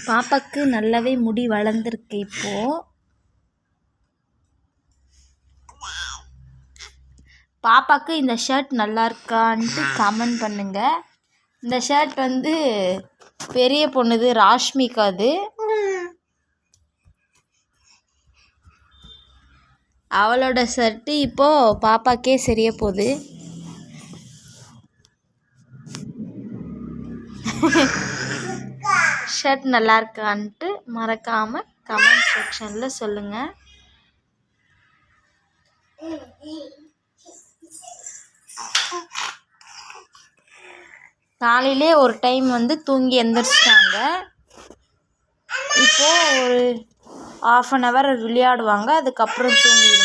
பாப்பாக்கு நல்லாவே முடி வளர்ந்துருக்கு. இப்போது பாப்பாக்கு இந்த ஷர்ட் நல்லா இருக்கான்ட்டு கமெண்ட் பண்ணுங்கள். இந்த ஷர்ட் வந்து பெரிய பொண்ணுது, ராஷ்மிகாது. அவளோட ஷர்ட்டு இப்போது பாப்பாக்கே சரியா போகுது. ஷர்ட் நல்லா இருக்கான்ட்டு மறக்காமல் கமெண்ட் செக்ஷனில் சொல்லுங்கள். காலையிலே ஒரு டைம் வந்து தூங்கி எந்திரிச்சிட்டாங்க. இப்போது ஒரு ½ அன் ஹவர் விளையாடுவாங்க, அதுக்கப்புறம் தூங்கிடுவாங்க.